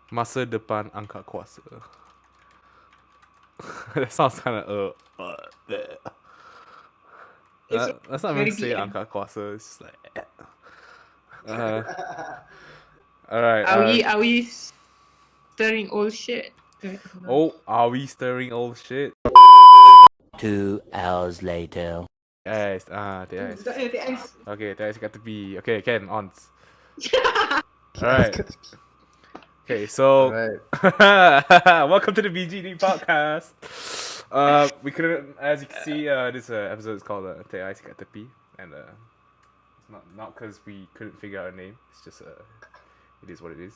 Masa depan angkat kuasa. That sounds kind of Let's not even say angkat kuasa. It's just like. All right. Are we stirring old shit? Oh, are we stirring old shit? 2 hours later. Yes. Yes. Okay, there's got to be. Okay, Ken, on. All right. Okay, so welcome to the BGD podcast. We couldn't, as you can see, this episode is called Tepi, and it's not because we couldn't figure out a name. It's just it is what it is.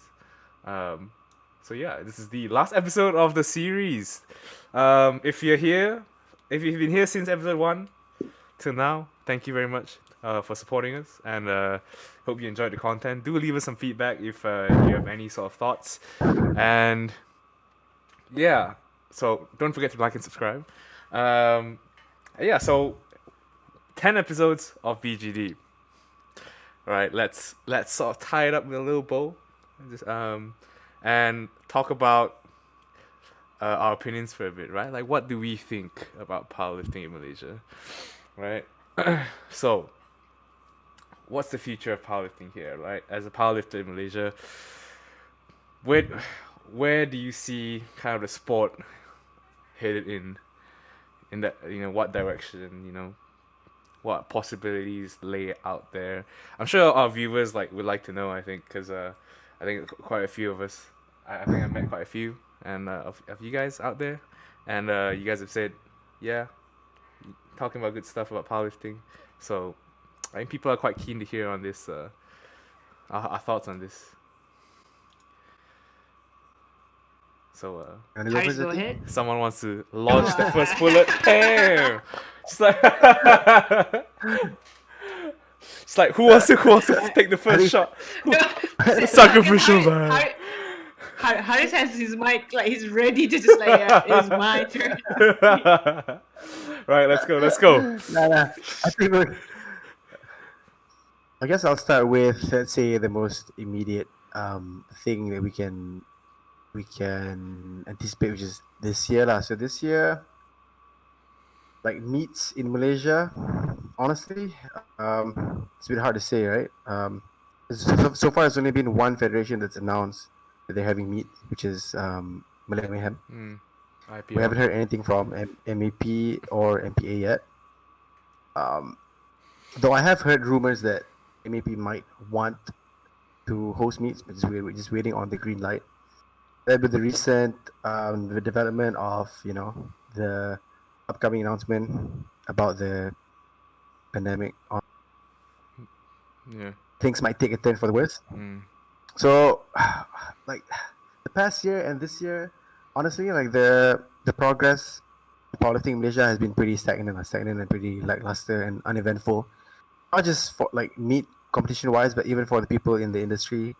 So yeah, this is the last episode of the series. If you're here, if you've been here since episode 1 till now, thank you very much for supporting us, and hope you enjoyed the content. Do leave us some feedback if you have any sort of thoughts, and yeah, so don't forget to like and subscribe. Yeah, so 10 episodes of BGD. All right, let's sort of tie it up with a little bow, and talk about our opinions for a bit, right? Like, what do we think about powerlifting in Malaysia, right? So, what's the future of powerlifting here, right? As a powerlifter in Malaysia, where do you see kind of the sport headed in that, what direction, what possibilities lay out there? I'm sure our viewers would like to know. I think because I think quite a few of us. I think I met quite a few and of you guys out there, and you guys have said, yeah, talking about good stuff about powerlifting. So I think people are quite keen to hear on this, our thoughts on this. So go ahead. Someone wants to launch the first bullet. Damn! It's like, it's like who wants to take the first shot? Sacrificial man. Haris has his mic, like he's ready to just it's my turn. Right, let's go. Nah. I guess I'll start with, let's say, the most immediate thing that we can anticipate, which is this year lah. So this year, like meets in Malaysia, honestly, it's a bit hard to say, right? So far, it's only been one federation that's announced that they're having meet, which is Malay Mayhem. We haven't heard anything from MAP or MPA yet. Though I have heard rumors that MAP might want to host meets, but we're just waiting on the green light. Then with the recent the development of the upcoming announcement about the pandemic, things might take a turn for the worse. So, like the past year and this year, honestly, like the progress of powerlifting in Malaysia has been pretty stagnant and pretty lackluster and uneventful. Not just for like meet competition wise, but even for the people in the industry.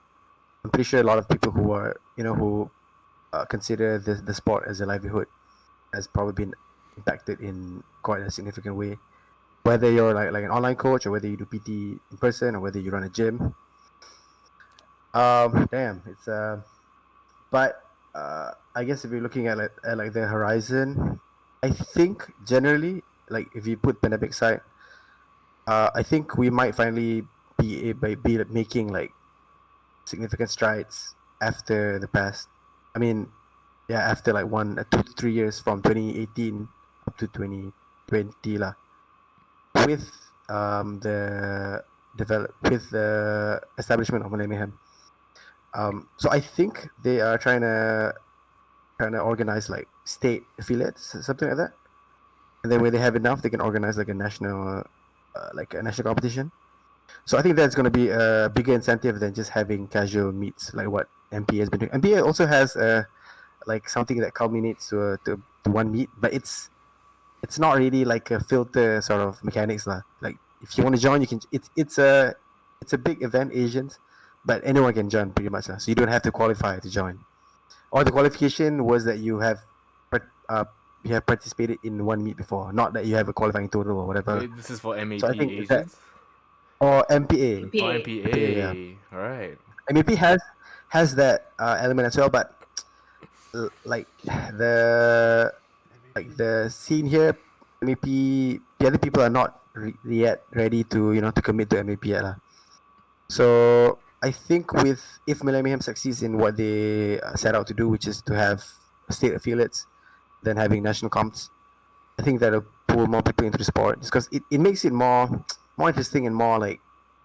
I'm pretty sure a lot of people who are who consider the sport as a livelihood has probably been impacted in quite a significant way. Whether you're like an online coach, or whether you do PT in person, or whether you run a gym. It's but I guess if you're looking at like the horizon, I think generally, like if you put pandemic aside, I think we might finally be making like significant strides after the past. I mean, yeah, after like 2 to 3 years from 2018 up to 2020 lah, with the establishment of Malay Mayhem. So I think they are trying to organize like state affiliates, something like that, and then when they have enough, they can organize like a national competition. So I think that's going to be a bigger incentive than just having casual meets like what MPA has been doing. MPA also has like something that culminates to one meet, but it's not really like a filter sort of mechanics lah. Like if you want to join, you can. It's a big event, Asians, but anyone can join pretty much lah. So you don't have to qualify to join. Or the qualification was that you have participated in one meet before, not that you have a qualifying total or whatever. Wait, this is for MAP so I think Asians? Or MPA. MPA. Yeah. All right. MAP has has that element as well, but like the scene here, MAP, the other people are not yet ready to to commit to MAP yet lah. So I think if Millennium succeeds in what they set out to do, which is to have state affiliates, then having national comps, I think that'll pull more people into the sport because it makes it more interesting and more like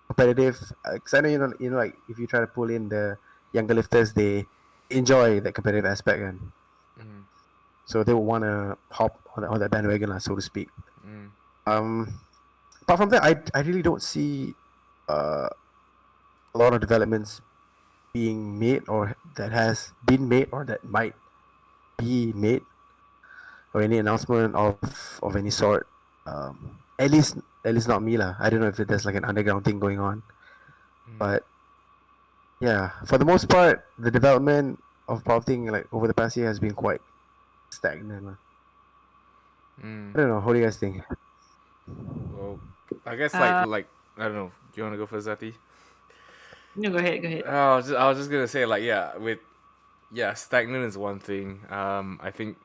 competitive. Because I know like if you try to pull in the younger lifters, they enjoy that competitive aspect, and so they will want to hop on that bandwagon, so to speak. Apart from that, I really don't see a lot of developments being made, or that has been made, or that might be made, or any announcement of any sort. At least not me lah. I don't know if there's like an underground thing going on, but yeah, for the most part, the development of powerlifting like over the past year has been quite stagnant lah. I don't know. What do you guys think? Well, I guess like I don't know. Do you want to go for Zati? No, go ahead. I was just gonna say like stagnant is one thing. I think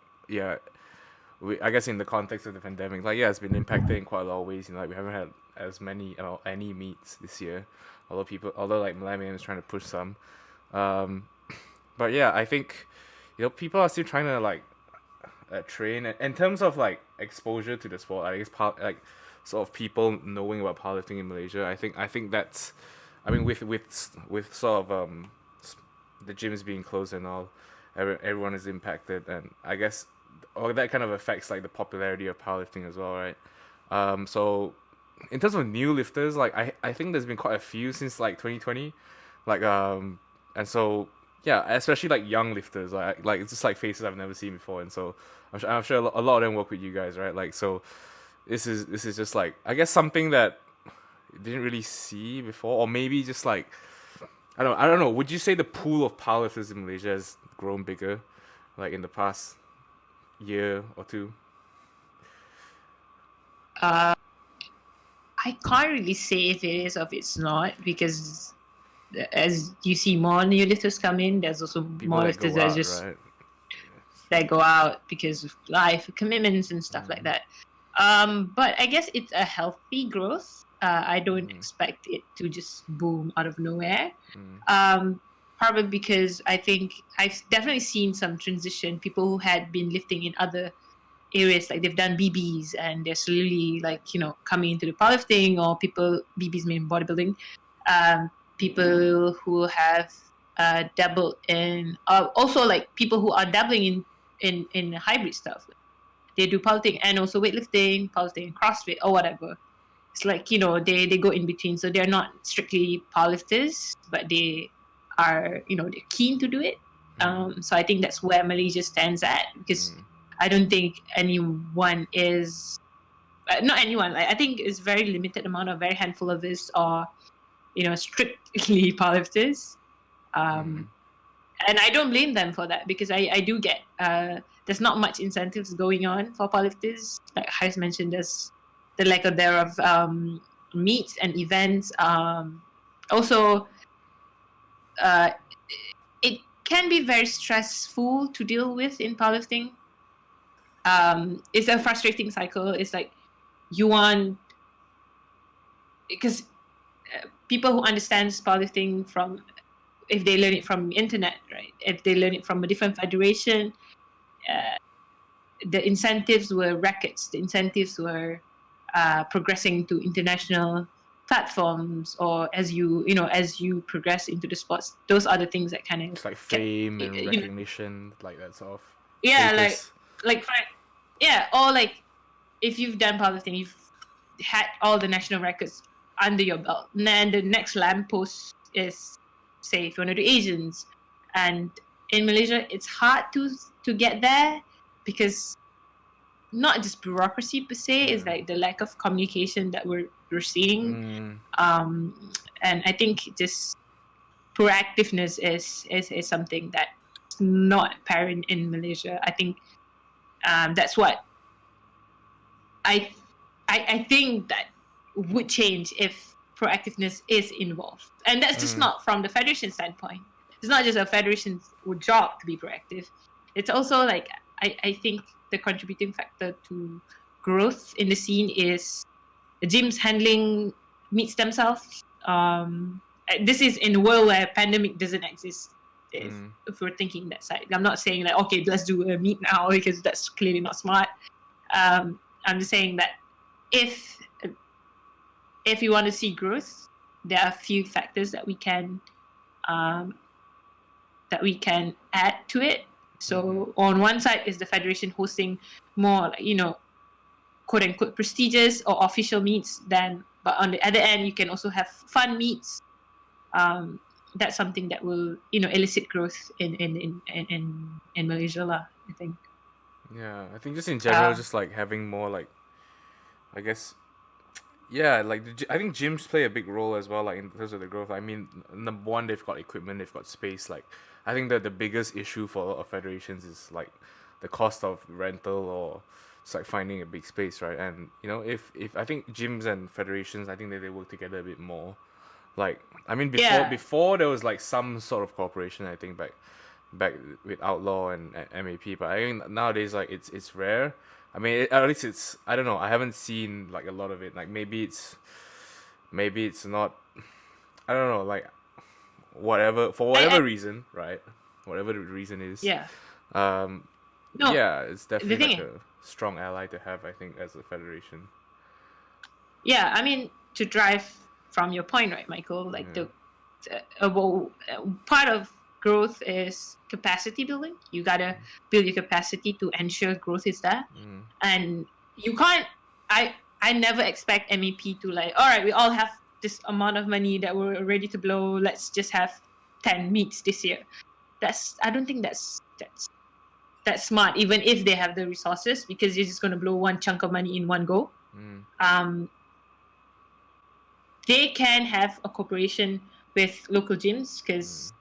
I guess in the context of the pandemic, like it's been impacted in quite a lot of ways. Like we haven't had as many any meets this year, although like Millennium is trying to push some. But I think people are still trying to like train. In terms of like exposure to the sport, I guess like sort of people knowing about powerlifting in Malaysia. I think that's, I mean, with sort of the gyms being closed and all, everyone is impacted, and I guess all that kind of affects like the popularity of powerlifting as well, right? So in terms of new lifters, like I think there's been quite a few since like 2020, like and so especially like young lifters, like it's just like faces I've never seen before, and so I'm sure a lot of them work with you guys, right? Like so, this is just like I guess something that you didn't really see before, or maybe just like I don't know. Would you say the pool of powerlifters in Malaysia has grown bigger, like in the past year or two? I can't really say if it is or if it's not, because as you see more new lifters come in, there's also People more that lifters go that out, just right? that go out because of life commitments and stuff like that. But I guess it's a healthy growth. I don't expect it to just boom out of nowhere. Probably because I think I've definitely seen some transition. People who had been lifting in other areas, like they've done BBs and they're slowly like coming into the powerlifting, or BBs mean bodybuilding. People who have dabbled in, also like people who are dabbling in hybrid stuff. They do powerlifting and also weightlifting, powerlifting and CrossFit or whatever. It's like they go in between, so they're not strictly powerlifters, but they are they're keen to do it. So I think that's where Malaysia stands at, because I don't think anyone is not anyone. I think it's very limited amount of very handful of us are strictly powerlifters. And I don't blame them for that, because I do get there's not much incentives going on for powerlifters. Like Haris mentioned, there's the lack of meets and events. Also, it can be very stressful to deal with in powerlifting. It's a frustrating cycle. It's like you want, because people who understand powerlifting if they learn it from internet, right? If they learn it from a different federation, the incentives were records. The incentives were progressing to international platforms, or as you progress into the sports, those are the things that kind of It's like fame and recognition, like that sort of status. Status. Or like if you've done powerlifting, you've had all the national records under your belt, and then the next lamppost is, say, if you want to do Asians. And in Malaysia, it's hard to get there, because not just bureaucracy per se, is like the lack of communication that we're seeing. And I think just proactiveness is something that's not apparent in Malaysia. I think that's what I think that would change if proactiveness is involved. And that's just not from the federation standpoint. it's not just a federation's job to be proactive. It's also like I think the contributing factor to growth in the scene is the gyms handling meets themselves. This is in a world where pandemic doesn't exist. If we're thinking that side, I'm not saying like okay, let's do a meet now because that's clearly not smart. I'm just saying that if you want to see growth, there are a few factors that we can add to it. So on one side is the federation hosting more, quote unquote prestigious or official meets. But on the other end, you can also have fun meets. That's something that will elicit growth in Malaysia lah, I think. Yeah, I think just in general, just like having more like, I guess, yeah, like I think gyms play a big role as well, like in terms of the growth. I mean, number one, they've got equipment, they've got space. Like, I think that the biggest issue for a lot of federations is like the cost of rental or it's like finding a big space, right? And if I think gyms and federations, I think that they work together a bit more. Like, I mean, before there was like some sort of cooperation, I think back with Outlaw and MAP, but I think nowadays like it's rare. I mean, at least it's, I don't know, I haven't seen like a lot of it. Like maybe it's not, I don't know, like for whatever reason, right? Whatever the reason is. Yeah. Yeah, it's definitely like a strong ally to have, I think, as a federation. Yeah, I mean, to drive from your point, right, Michael? Like part of growth is capacity building. You gotta build your capacity to ensure growth is there, and you can't. I never expect MEP to like, all right, we all have this amount of money that we're ready to blow. Let's just have 10 meets this year. I don't think that's smart, even if they have the resources, because you're just gonna blow one chunk of money in one go. They can have a cooperation with local gyms because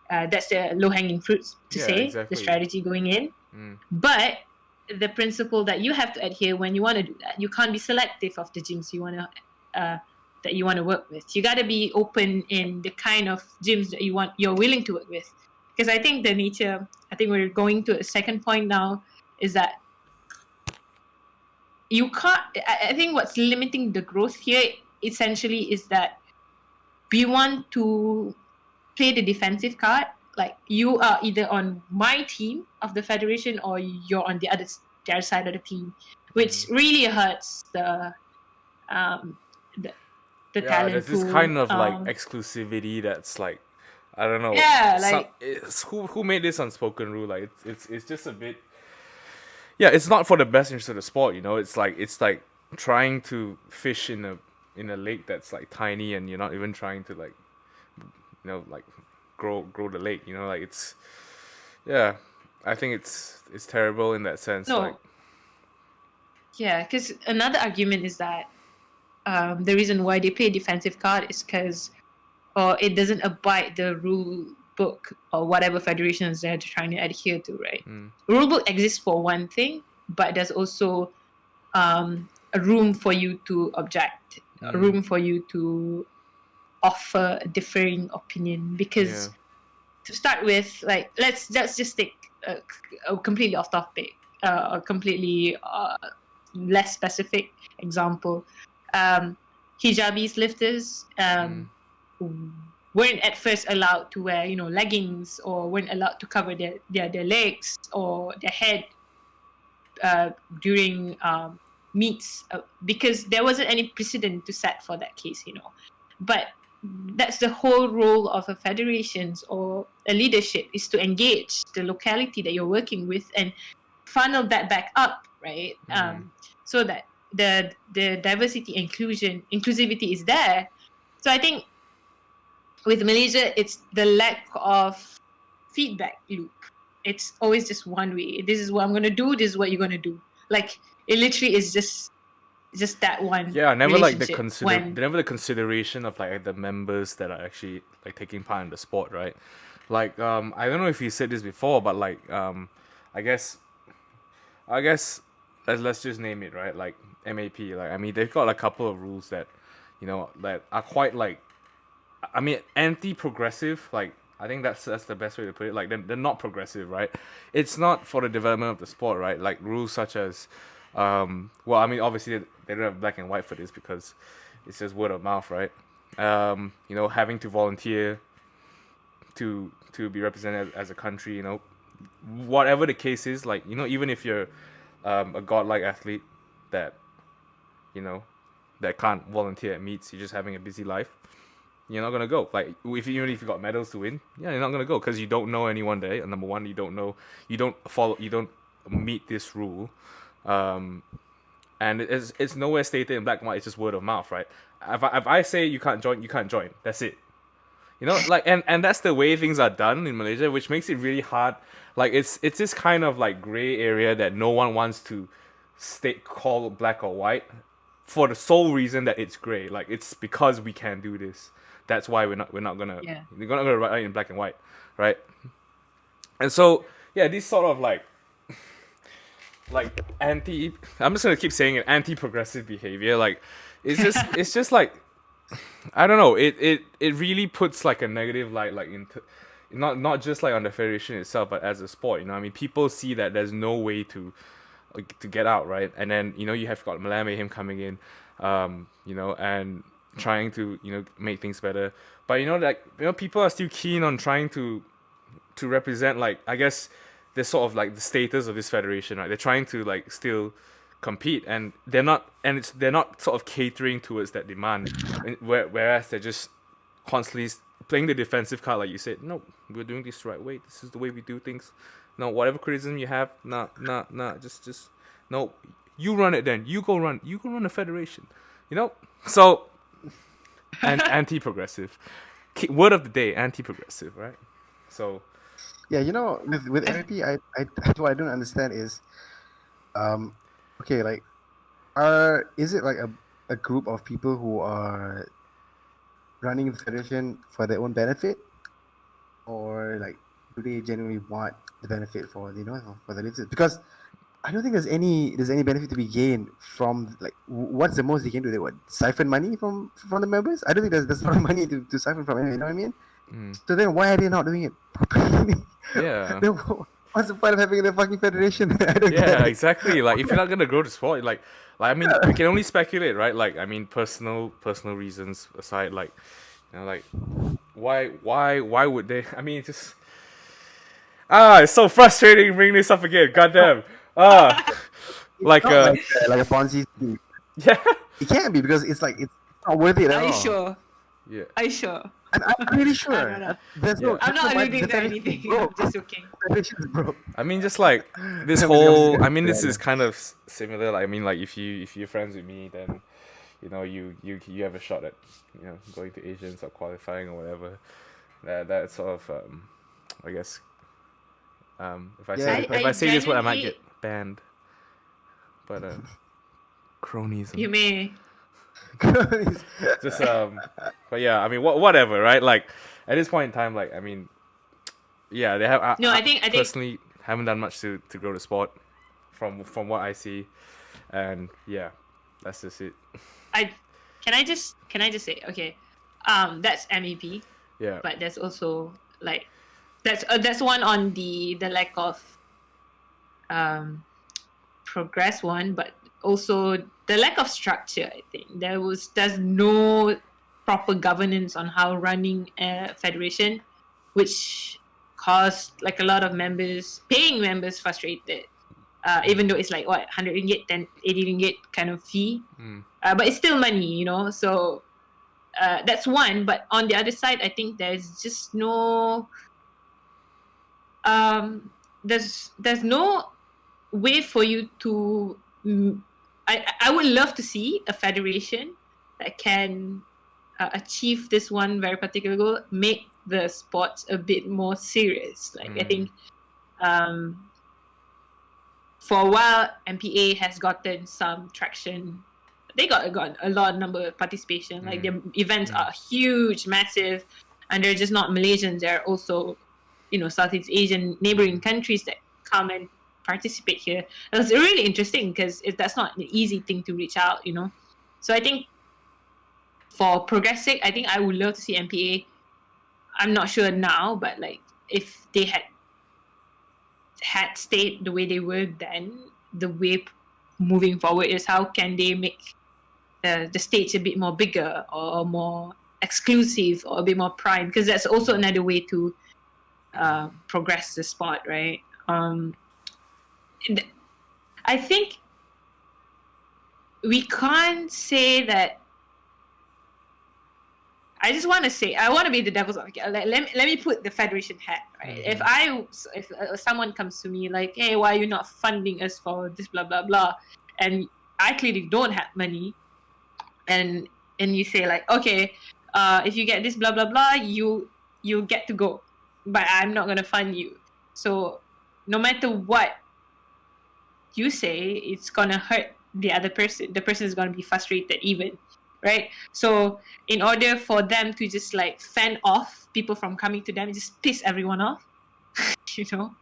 that's the low-hanging fruits the strategy going in. But the principle that you have to adhere when you want to do that, you can't be selective of the gyms you want to that you want to work with. You got to be open in the kind of gyms that you're willing to work with. Because I think we're going to a second point now, is that you can't. I think what's limiting the growth here essentially is that we want to play the defensive card. Like, you are either on my team of the federation or you're on the other side of the team, which really hurts the talent there's this pool. kind of like exclusivity that's like, I don't know. Yeah, like who made this unspoken rule? Like it's just a bit. Yeah, it's not for the best interest of the sport. It's like trying to fish in a lake that's like tiny, and you're not even trying to like, like grow the lake. Like it's, yeah, I think it's terrible in that sense. No. Like, yeah, because another argument is that the reason why they play defensive card is because it doesn't abide the rule book or whatever federations they're trying to adhere to, right? Rule book exists for one thing, but there's also a room for you to object, a room for you to offer a differing opinion. Because to start with, like, let's just take a completely off topic, a completely less specific example. Hijabis lifters weren't at first allowed to wear, leggings, or weren't allowed to cover their legs or their head during meets, because there wasn't any precedent to set for that case, But that's the whole role of a federation or a leadership, is to engage the locality that you're working with and funnel that back up, right? So that the diversity, inclusivity is there. So I think with Malaysia, it's the lack of feedback loop. It's always just one way. This is what I'm going to do. This is what you're going to do. Like, it literally is just that one. Yeah, never like the consideration of like the members that are actually like taking part in the sport, right? Like, I don't know if you said this before, but like, I guess let's just name it, right? Like MAP. Like, I mean, they've got a couple of rules that, that are quite like, I mean, anti-progressive. Like, I think that's the best way to put it. Like they're not progressive, right? It's not for the development of the sport, right? Like rules such as, well, I mean, obviously they don't have black and white for this because it's just word of mouth, right? Having to volunteer to be represented as a country, whatever the case is, like, even if you're a godlike athlete that, that can't volunteer at meets, you're just having a busy life, you're not gonna go. Like, even if you got medals to win, you're not gonna go because you don't know anyone there. Number one, you don't meet this rule, and it's nowhere stated in black and white. It's just word of mouth, right? If I say you can't join, you can't join. That's it. Like, and that's the way things are done in Malaysia, which makes it really hard. Like, it's this kind of like gray area that no one wants to call black or white, for the sole reason that it's gray. Like, it's because we can't do this. That's why we're not gonna write it in black and white, right? And so these sort of like I'm just gonna keep saying it, anti-progressive behavior. Like, it's just like, I don't know. It really puts like a negative light, like, into not just like on the federation itself, but as a sport. I mean, people see that there's no way to get out, right? And then you have got Malaya Mayhem coming in, and trying to make things better. But people are still keen on trying to represent, like, I guess, the sort of like the status of this federation, right? They're trying to like still compete, and they're not sort of catering towards that demand, whereas they're just constantly playing the defensive card, like you said. No, we're doing this the right way. This is the way we do things. No, whatever criticism you have, just no. You run it then. You go run the federation. So, and anti-progressive. Word of the day: anti-progressive, right? So. Yeah, with MVP, what I don't understand is, okay, like, is it like a group of people who are running the federation for their own benefit, or like, do they genuinely want the benefit for for the listeners? Because I don't think there's any benefit to be gained from, like, what's the most they can do? They siphon money from the members? I don't think there's a lot of money to siphon from anyone. You know what I mean? So then why are they not doing it properly? Yeah. What's the point of having the fucking federation? I don't get it. Exactly. Like, if you're not gonna grow the sport, like I mean, we can only speculate, right? Like, I mean, personal reasons aside, like, like, why would they? I mean, it's it's so frustrating bringing this up again. Goddamn. Like a Ponzi scheme. Yeah. It can't be, because it's not worth it at all. Are you sure? Yeah. Are you sure? I'm really sure. No. There's I'm not alluding to anything. I'm just joking. I mean, just like this whole. I mean, this is kind of similar. Like, I mean, like, if you're friends with me, then you have a shot at going to Asians or qualifying or whatever. That sort of I guess. If I say this word, I might get banned. But cronyism. You may. Just but yeah, I mean, whatever, right? Like, at this point in time, like, I mean, yeah, they have. I think personally haven't done much to grow the sport, from what I see, and yeah, that's just it. Can I just say, okay, that's MEP. Yeah. But there's also like that's one on the lack of progress one, but also the lack of structure. I think there's no proper governance on how running a federation, which caused like a lot of paying members frustrated. Even though it's like 100 ringgit, then 80 ringgit kind of fee, but it's still money, So that's one. But on the other side, I think there's just no there's no way for you to. I would love to see a federation that can achieve this one very particular goal, make the sports a bit more serious. Like, I think for a while, MPA has gotten some traction. They got a lot of number of participation. Like, their events are huge, massive, and they're just not Malaysians. They're also, Southeast Asian neighboring countries that come and participate here. It's really interesting because that's not an easy thing to reach out, So I think for progressive, I think I would love to see MPA I'm not sure now, but like if they had stayed the way they were then, the way moving forward is how can they make the stage a bit more bigger or more exclusive or a bit more prime, because that's also another way to progress the sport, right? I think we can't say that. I want to be the devil's advocate. Like, let me put the federation hat, right? If someone comes to me like, hey, why are you not funding us for this blah blah blah, and I clearly don't have money, and you say like, okay, if you get this blah blah blah, you get to go, but I'm not gonna fund you. So no matter what you say, it's gonna hurt the other person. The person is gonna be frustrated even, right? So in order for them to just like fend off people from coming to them, just piss everyone off, you know,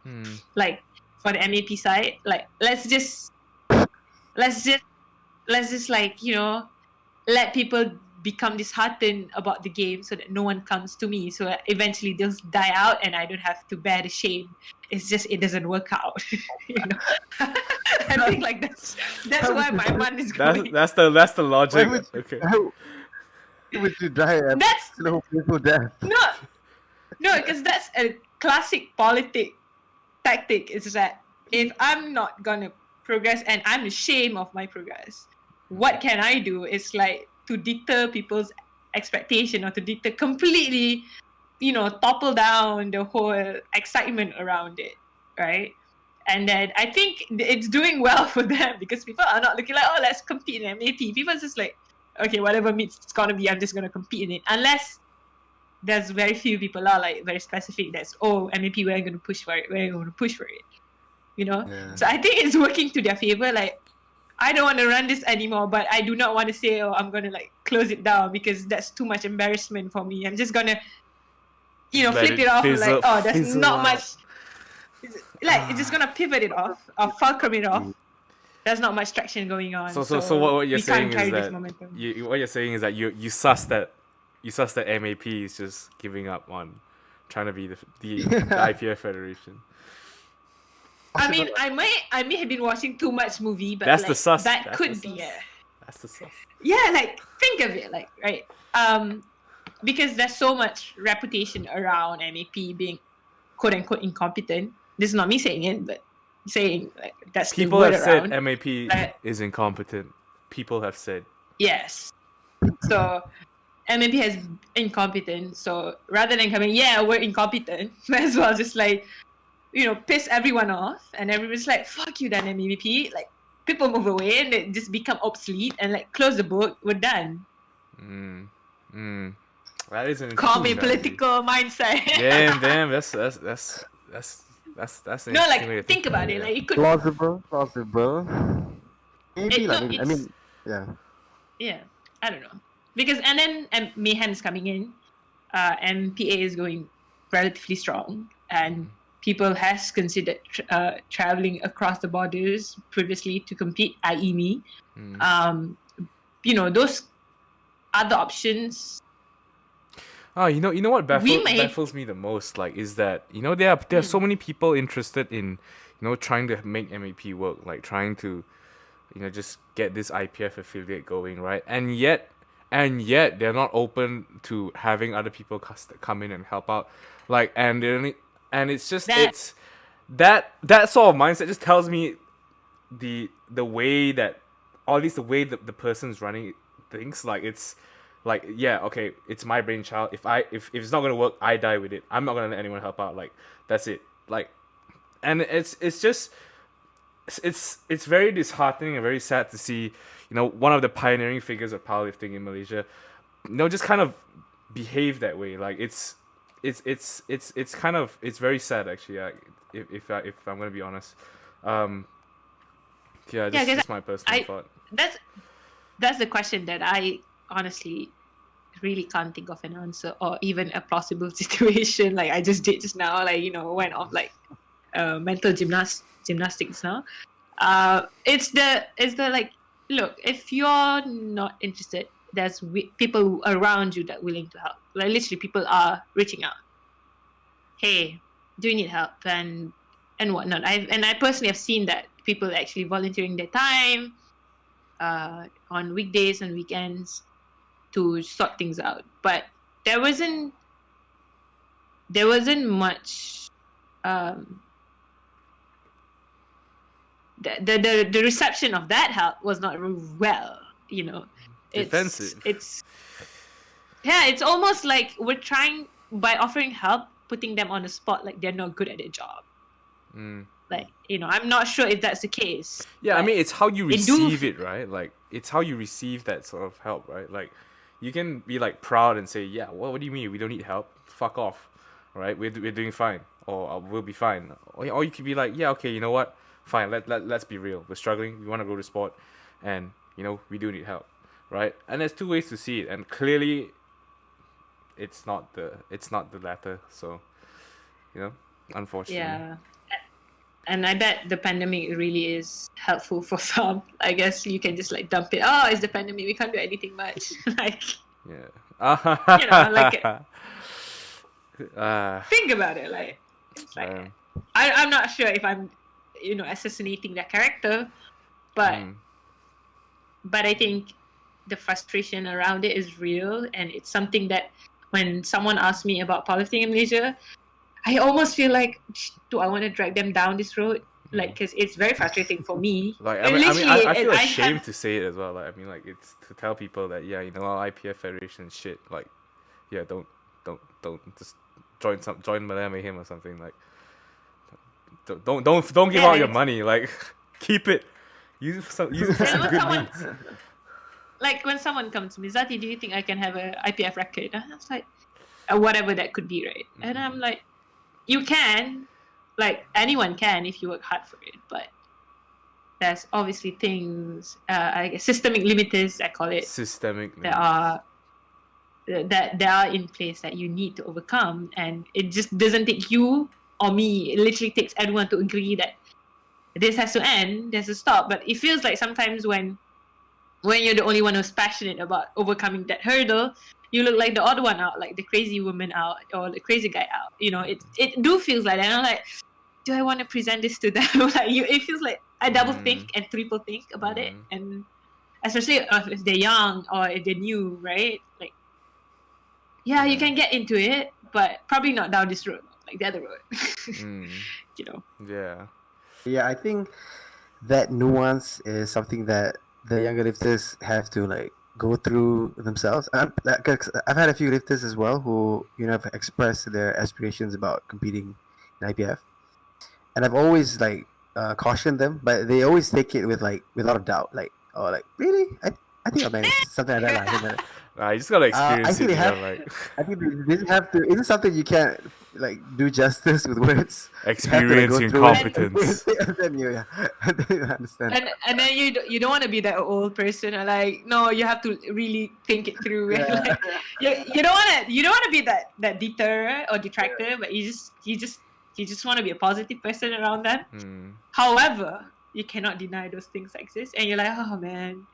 like for the MAP side, like let's just like, you know, let people become disheartened about the game so that no one comes to me, so eventually they'll die out and I don't have to bear the shame. It's just it doesn't work out. You know. I think like that's why my mind is going. That's the logic. How would you die a slow painful death? No, because that's a classic politic tactic. Is that if I'm not gonna progress and I'm ashamed of my progress, what can I do? It's like to deter people's expectation or to deter completely, you know, topple down the whole excitement around it, right? And then I think it's doing well for them because people are not looking like, oh, let's compete in MAP. People are just like, okay, whatever meets it's gonna be, I'm just gonna compete in it. Unless there's very few people are like very specific. That's MAP, we're gonna push for it. We're gonna push for it. You know. Yeah. So I think it's working to their favor. Like, I don't want to run this anymore, but I do not want to say, oh, I'm gonna like close it down because that's too much embarrassment for me. I'm just gonna, you know, flip it off like, oh, there's not much. Like, it's just gonna pivot it off or fulcrum it off. There's not much traction going on. So what you're saying is that what you're saying is that you suss that MAP is just giving up on trying to be the IPF federation. I mean, I may have been watching too much movie, but that's like, the sus. That could be it. That's the sus. Yeah, like think of it, like right. Because there's so much reputation around MAP being quote unquote incompetent. This is not me saying it, but saying like that's people the word have around. said MAP is incompetent. People have said yes. So MAP has incompetent. So rather than coming, yeah, we're incompetent, might as well just like, you know, piss everyone off, and everyone's like, fuck you then, MAP. Like, people move away and they just become obsolete and like close the book, we're done. That is an call me political mindset. Damn, that's no, like think about it. Like, it could plausible. Maybe yeah. Yeah, I don't know, because and then Mayhem is coming in, MPA is going relatively strong, and people has considered traveling across the borders previously to compete, i.e. me. You know, those other options. Oh, you know what baffles me the most, like, is that, you know, there are so many people interested in, you know, trying to make MAP work, like trying to, you know, just get this IPF affiliate going, right? And yet they're not open to having other people come in and help out, like, and it's just it's that sort of mindset just tells me the way that, or at least the way that the person's running things, like, it's like, yeah, okay, it's my brainchild. If it's not gonna work, I die with it. I'm not gonna let anyone help out. Like, that's it. Like, and it's very disheartening and very sad to see, you know, one of the pioneering figures of powerlifting in Malaysia, you know, just kind of behave that way. Like, it's kind of, it's very sad actually. If I'm gonna be honest. Just my personal thought. That's the question that I honestly really can't think of an answer or even a plausible situation. Like I just did just now, like, you know, went off like mental gymnastics now. It's the like, look, if you're not interested, there's people around you that are willing to help. Like literally, people are reaching out. Hey, do you need help and whatnot? I personally have seen that people actually volunteering their time on weekdays and weekends to sort things out. But there wasn't much. The reception of that help was not well. Defensive. It's almost like we're trying, by offering help, putting them on the spot like they're not good at their job. Like, I'm not sure if that's the case. Yeah, I mean, it's how you receive it, right? Like, it's how you receive that sort of help, right? Like, you can be like proud and say, yeah, what do you mean we don't need help? Fuck off, right? We're doing fine, or we'll be fine. Or you could be like, yeah, okay, you know what? Fine, let's be real. We're struggling. We want to go to sport, and we do need help, right? And there's two ways to see it, and clearly, it's not the latter. So, unfortunately. Yeah. And I bet the pandemic really is helpful for some. I guess you can just like dump it. Oh, it's the pandemic. We can't do anything much. Like, yeah. think about it. Like, it's like I'm not sure if I'm, assassinating their character, but I think the frustration around it is real, and it's something that when someone asks me about powerlifting in Malaysia, I almost feel like, do I want to drag them down this road? Like, because it's very frustrating for me. Like, I feel ashamed to say it as well. Like, it's to tell people that, yeah, our IPF Federation is shit. Like, yeah, don't just join Malaya Mayhem or something. Like, don't give out your money. Like, keep it. Use it for some good needs. Like, when someone comes to me, Zati, do you think I can have a IPF record? And I was like, whatever that could be, right? And I'm like, you can, like, anyone can if you work hard for it, but there's obviously things, I guess, systemic limiters, I call it, that are in place that you need to overcome, and it just doesn't take you or me. It literally takes everyone to agree that this has to end, there's a stop. But it feels like sometimes when you're the only one who's passionate about overcoming that hurdle, you look like the odd one out, like the crazy woman out or the crazy guy out. It do feels like that. And I'm like, do I want to present this to them? It feels like I double think and triple think about it, and especially if they're young or if they're new, right? Like, yeah, you can get into it, but probably not down this road, like the other road. Yeah, I think that nuance is something that the younger lifters have to like go through themselves. I've had a few lifters as well who have expressed their aspirations about competing in IPF, and I've always like cautioned them, but they always take it with like without a doubt, like, oh, like, really? I think I'll manage something like that. You just gotta experience I think it. I think they have to. It's something you can't like do justice with words. Experience and competence. Then you understand. And then you don't want to be that old person. Like, no, you have to really think it through. Yeah. Like, you don't want to be that deterrent or detractor, but you just want to be a positive person around them. However, you cannot deny those things exist, and you're like, oh man,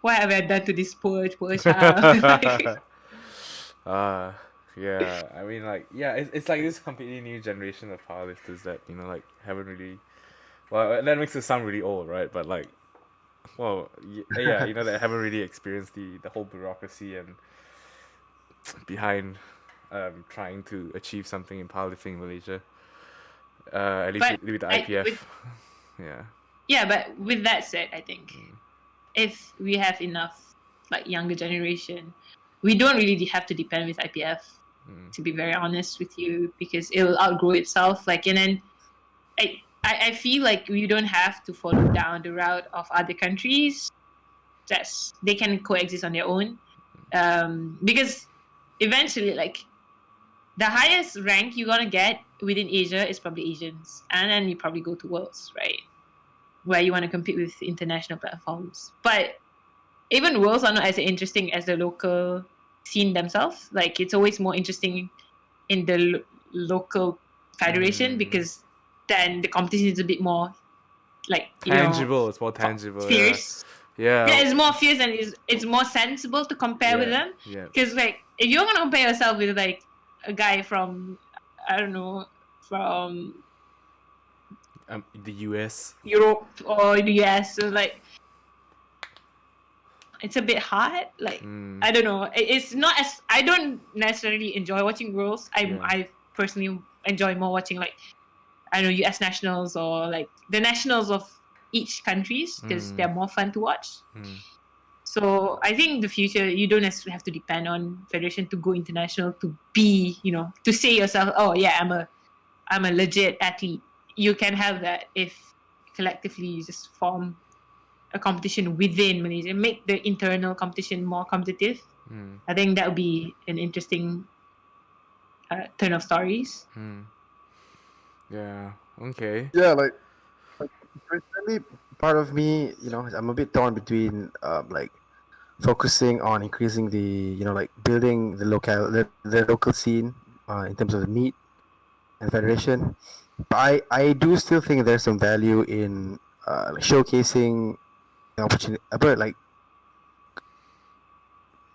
what have I done to this poor child? Yeah, I mean, like, yeah, it's like this completely new generation of powerlifters that like haven't really, well, that makes it sound really old, right? But like, well, yeah, that haven't really experienced the whole bureaucracy and behind trying to achieve something in powerlifting in Malaysia, at least with the IPF. Yeah, but with that said, I think if we have enough like younger generation, we don't really have to depend with IPF, to be very honest with you, because it will outgrow itself. Like, and then I feel like we don't have to follow down the route of other countries. They can coexist on their own, because eventually, like, the highest rank you're gonna get within Asia is probably Asians, and then you probably go to Worlds, right, where you want to compete with international platforms. But even Worlds are not as interesting as the local scene themselves. Like, it's always more interesting in the local federation, because then the competition is a bit more like tangible. It's more tangible. Fierce. Yeah. Yeah, it's more fierce and it's more sensible to compare with them. Yeah. Because like if you're gonna compare yourself with like a guy from I don't know from The US. Europe or the US, so like it's a bit hard. Like I don't know. It's not as I don't necessarily enjoy watching rules. I personally enjoy more watching like I don't know US nationals or like the nationals of each countries because they're more fun to watch. So I think in the future you don't necessarily have to depend on federation to go international to be, to say yourself, oh yeah, I'm a legit athlete. You can have that if collectively you just form a competition within Malaysia, make the internal competition more competitive. I think that would be an interesting turn of stories. Yeah. Okay. Yeah, like personally, part of me, I'm a bit torn between like focusing on increasing the like building the local scene in terms of the meet and federation. But I do still think there's some value in like showcasing the opportunity, about like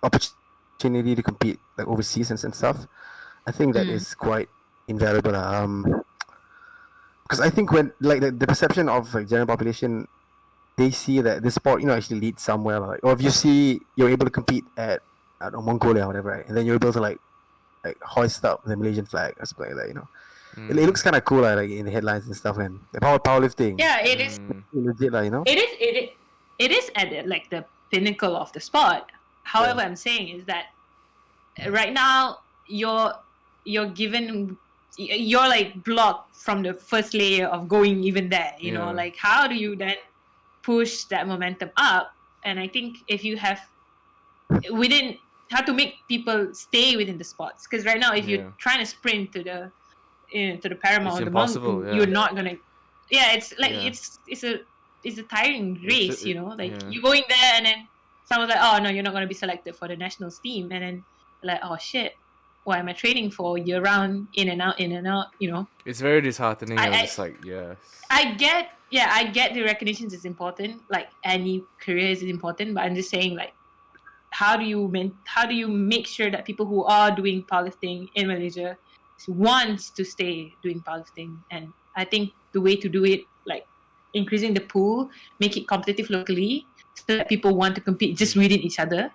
opportunity to compete like overseas and stuff. I think that is quite invaluable. Because I think when like the perception of like general population, they see that the sport actually leads somewhere, like, or if you see you're able to compete at I don't know, Mongolia or whatever, right? And then you're able to like hoist up the Malaysian flag or something like that. It looks kind of cool, like in the headlines and stuff, and the powerlifting. Yeah, it is. Legit, It is. It is at like the pinnacle of the sport. However, I'm saying is that right now you're given you're like blocked from the first layer of going even there. Like how do you then push that momentum up? And I think if you have within how to make people stay within the sports, because right now if you're trying to sprint to the paramount or the mountain, you're not gonna. Yeah, it's like it's a tiring race. You're going there and then someone's like, oh no, you're not gonna be selected for the national team, and then like, oh shit, what am I training for year round, in and out, It's very disheartening. I It's like, yes. I get the recognition is important, like any career is important, but I'm just saying, like, how do you make sure that people who are doing powerlifting in Malaysia wants to stay doing powerlifting? And I think the way to do it, like increasing the pool, make it competitive locally, so that people want to compete just within each other,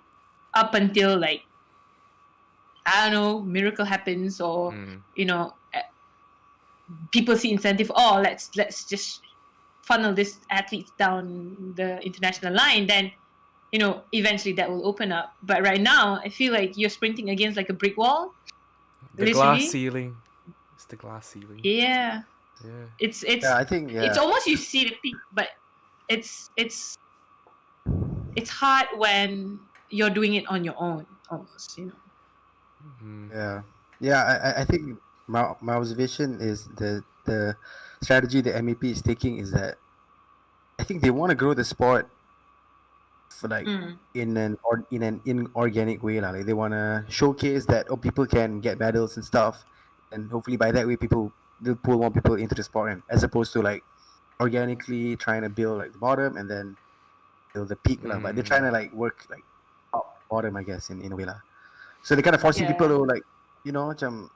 up until like I don't know, miracle happens, or people see incentive. Oh, let's just funnel this athletes down the international line. Then eventually that will open up. But right now, I feel like you're sprinting against like a brick wall. The literally. glass ceiling. It's the glass ceiling. Yeah. Yeah. It's I think it's almost you see the peak, but it's hard when you're doing it on your own, almost. I think my observation is the strategy the MEP is taking is that I think they want to grow the sport for like in an inorganic way, like they want to showcase that people can get medals and stuff, and hopefully by that way they'll pull more people into the sport, and as opposed to like organically trying to build like the bottom and then build the peak, but they're trying to like work like top bottom, I guess, in a way lah. So they're kind of forcing people to like macam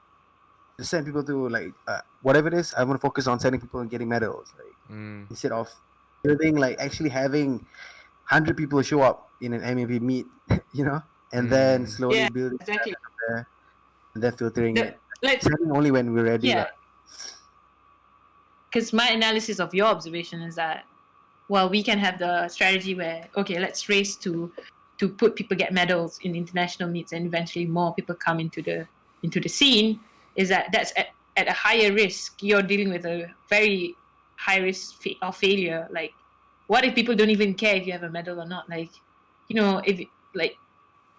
to send people to like whatever it is. I'm gonna focus on sending people and getting medals, like instead of building like actually having 100 people show up in an MEP meet, and then slowly building exactly. there, and then filtering it. Let's only when we're ready. Yeah. Because my analysis of your observation is that, well, we can have the strategy where, okay, let's race to put people get medals in international meets, and eventually more people come into the scene. Is that's at a higher risk? You're dealing with a very high risk of failure. Like, what if people don't even care if you have a medal or not? Like, if like,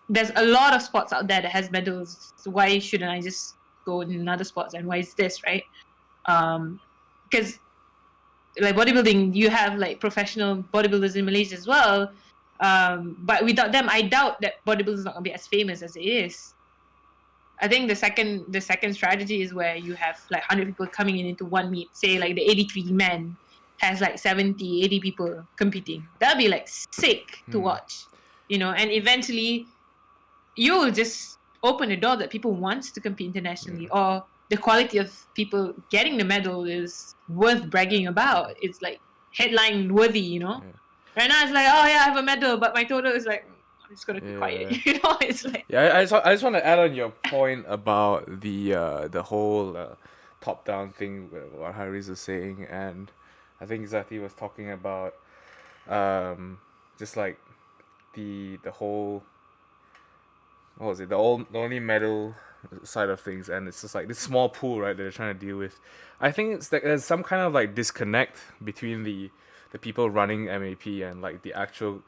there's a lot of sports out there that has medals. So why shouldn't I just go in other sports? And why is this, right? Because like bodybuilding, you have like professional bodybuilders in Malaysia as well. But without them, I doubt that bodybuilding is not gonna be as famous as it is. I think the second strategy is where you have like 100 people coming into one meet. Say like the 83 men has like 70, 80 people competing. That'd be like sick to watch, you know, and eventually you'll just open a door that people want to compete internationally, or the quality of people getting the medal is worth bragging about. It's like headline worthy, you know. Right now it's like, oh yeah, I have a medal, but my total is like, I'm just gonna be quiet. You know, it's like I just want to add on your point about the whole top down thing, what Haris was saying, and I think Zati was talking about just like the whole, what was it, the only medal side of things, and it's just like this small pool, right, that they're trying to deal with. I think it's like there's some kind of like disconnect between the people running MAP and like the actual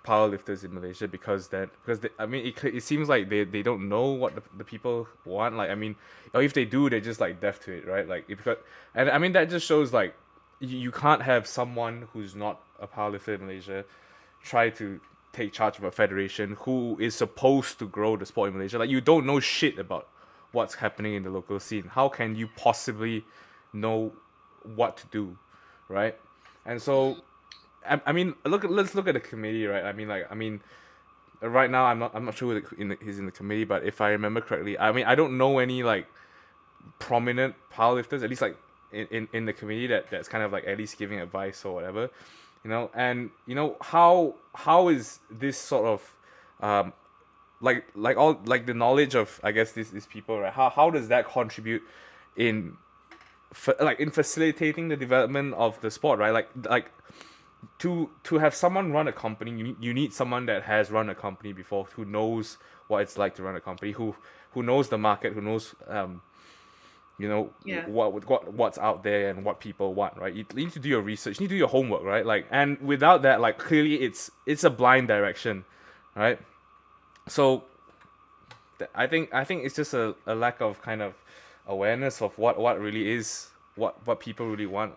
powerlifters in Malaysia, because I mean it seems like they don't know what the people want. Like, I mean, or if they do, they're just like deaf to it, right? Like, and I mean that just shows like you can't have someone who's not a powerlifter in Malaysia try to take charge of a federation who is supposed to grow the sport in Malaysia. Like, you don't know shit about what's happening in the local scene. How can you possibly know what to do, right? And so I mean, let's look at the committee, right? I mean, right now I'm not sure who he's in the committee, but if I remember correctly, I mean, I don't know any like prominent powerlifters, at least like in the committee that's kind of like at least giving advice or whatever, you know. And you know, how is this sort of like all like the knowledge of, I guess, these people, right? How does that contribute in in facilitating the development of the sport, right? Like to have someone run a company, you need someone that has run a company before, who knows what it's like to run a company, who knows the market, who knows you know, what's out there and what people want, right? You need to do your research, you need to do your homework, right? Like, and without that, like, clearly it's a blind direction, right? So I think it's just a lack of kind of awareness of what really is, what people really want.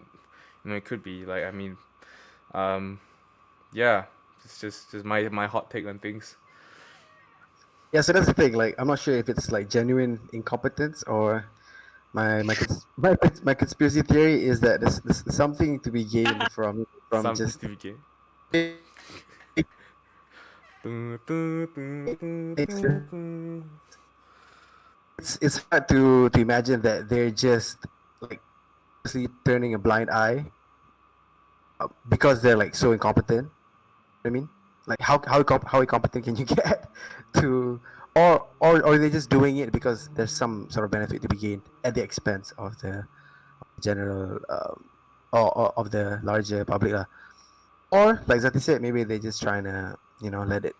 You know, it could be like, I mean, yeah, it's just my hot take on things. Yeah, so that's the thing. Like, I'm not sure if it's like genuine incompetence or my conspiracy theory is that there's something to be gained from Something just to be gained. It's hard to imagine that they're just like turning a blind eye because they're like so incompetent. I mean, like how incompetent can you get to, or are they just doing it because there's some sort of benefit to be gained at the expense of the general or of the larger public, or like Zati said, maybe they're just trying to, you know, let it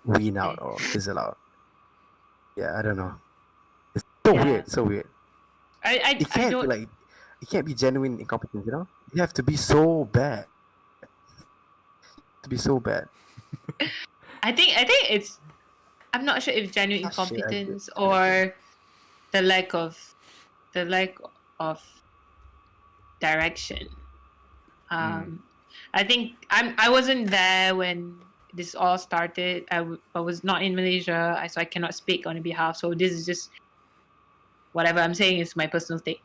wean out or fizzle out. Yeah, I don't know. It's so weird, so weird. I don't be like, it can't be genuine incompetence, you know. You have to be so bad. To be so bad. I think it's, I'm not sure if genuine incompetence or the lack of direction. I think I wasn't there when this all started. I was not in Malaysia, so I cannot speak on behalf. So this is just whatever I'm saying is my personal take.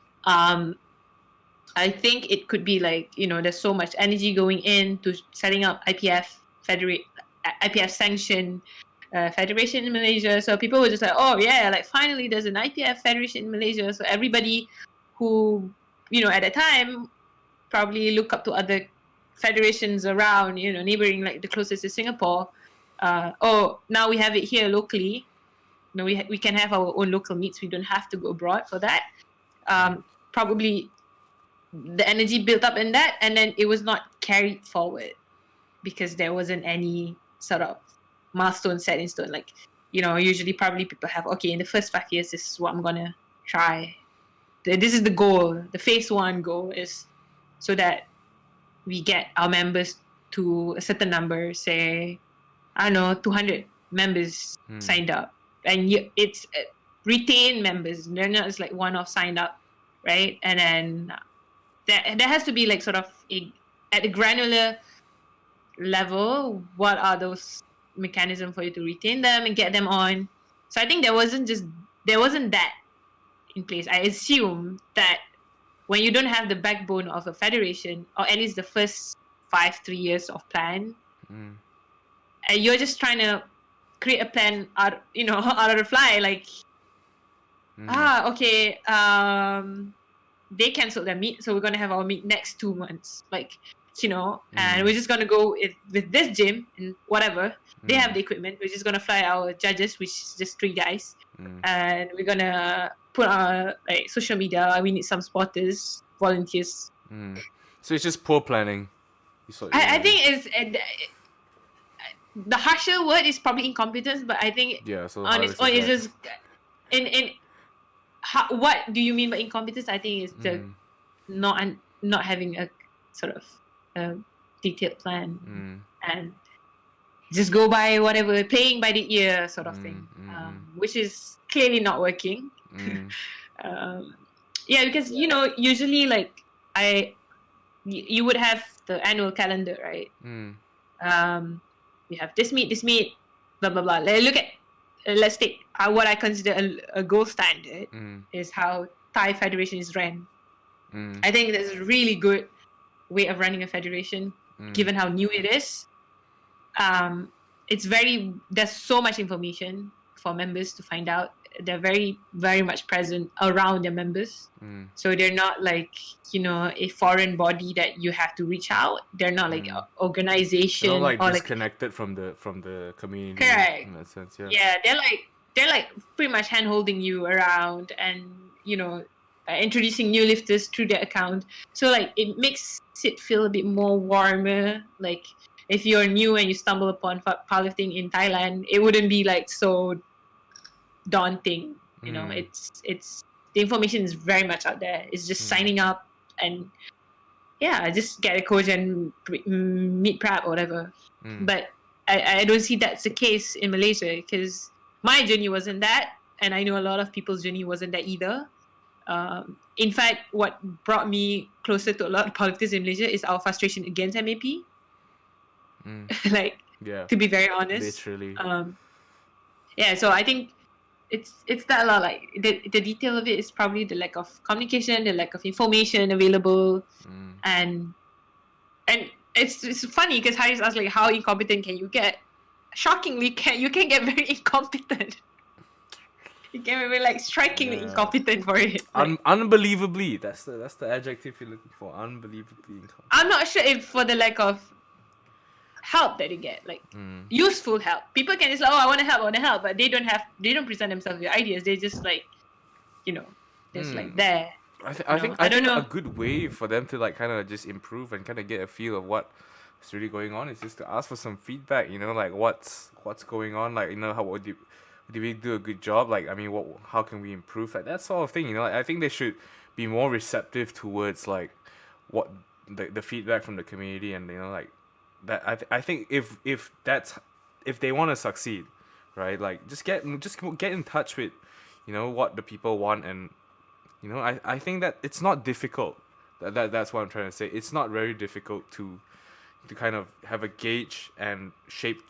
I think it could be like, you know, there's so much energy going into setting up IPF sanctioned federation in Malaysia. So people were just like, oh yeah, like finally there's an IPF federation in Malaysia. So everybody who, you know, at the time probably look up to other federations around, you know, neighboring, like the closest is Singapore. Oh, now we have it here locally. You know, we can have our own local meets. We don't have to go abroad for that. Probably the energy built up in that, and then it was not carried forward because there wasn't any sort of milestone set in stone. Like, you know, usually probably people have, okay, in the first 5 years, this is what I'm gonna try. This is the goal. The phase 1 goal is so that we get our members to a certain number, say, I don't know, 200 members signed up. And it's retained members. They're not just like one-off signed up, right? And then there has to be like sort of at a granular level, what are those mechanisms for you to retain them and get them on? So I think there wasn't that in place. I assume that when you don't have the backbone of a federation, or at least the first 3 years of plan, and you're just trying to create a plan out, out of the fly, like, okay, they canceled their meet, so we're gonna have our meet next 2 months, like, and we're just gonna go with this gym and whatever. They have the equipment. We're just gonna fly our judges, which is just 3 guys, and we're gonna put on like social media. We need some spotters, volunteers. So it's just poor planning. I think it's the harsher word is probably incompetence, but I think so on its own, it's just what do you mean by incompetence? I think it's the not having a sort of detailed plan and just go by whatever, playing by the ear sort of thing, which is clearly not working. Because usually like you would have the annual calendar, right? We have this meet, blah blah blah. Let's take what I consider a gold standard is how Thai Federation is ran. I think that's a really good way of running a federation, given how new it is. There's so much information for members to find out. They're very, very much present around their members. So they're not like, a foreign body that you have to reach out. They're not like an organization. They're not or disconnected from the community. Correct. In that sense, yeah, they're like pretty much hand holding you around and, introducing new lifters through their account. So like it makes it feel a bit more warmer. Like if you're new and you stumble upon powerlifting in Thailand, it wouldn't be like so daunting. It's the information is very much out there. It's just signing up and just get a coach and meet prep or whatever. But I don't see that's the case in Malaysia, because my journey wasn't that, and I know a lot of people's journey wasn't that either. In fact, what brought me closer to a lot of powerlifters in Malaysia is our frustration against MAP. To be very honest. Literally. So I think it's that a lot. Like the detail of it is probably the lack of communication, the lack of information available, and it's funny because Haris asked like, how incompetent can you get? Shockingly, you can get very incompetent. You can be like strikingly incompetent for it. Like, unbelievably, that's the adjective you're looking for. Unbelievably incompetent. I'm not sure if for the lack of help that you get, like useful help. People can just like, I want to help, but they don't present themselves with ideas. They just like, just like there. I think a good way for them to like kind of just improve and kind of get a feel of what's really going on is just to ask for some feedback. Like what's going on. Like how did we do a good job? Like, I mean, how can we improve? Like that sort of thing. I think they should be more receptive towards like what the feedback from the community, and like that. I think if they want to succeed, right? Like just get in touch with, what the people want, and I think that it's not difficult. That's what I'm trying to say. It's not very difficult to kind of have a gauge and shape,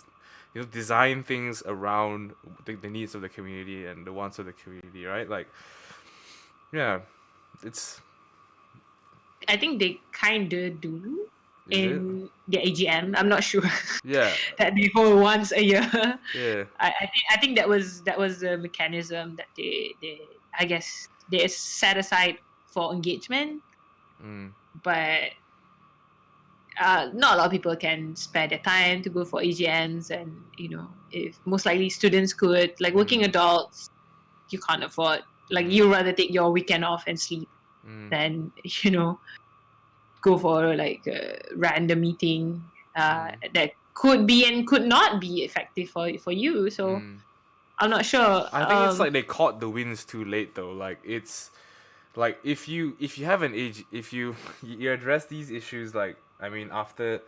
design things around the needs of the community and the wants of the community, right? Like, it's. I think they kind of do in the AGM. I'm not sure. Yeah. That they hold once a year. Yeah. I think that was the mechanism that they I guess they set aside for engagement, but. Not a lot of people can spare their time to go for AGMs, and if most likely students could, like working adults, you can't afford. Like you rather take your weekend off and sleep than go for like a random meeting that could be and could not be effective for you. So I'm not sure. I think it's like they caught the winds too late though. Like it's like if you have an age, if you address these issues, like I mean after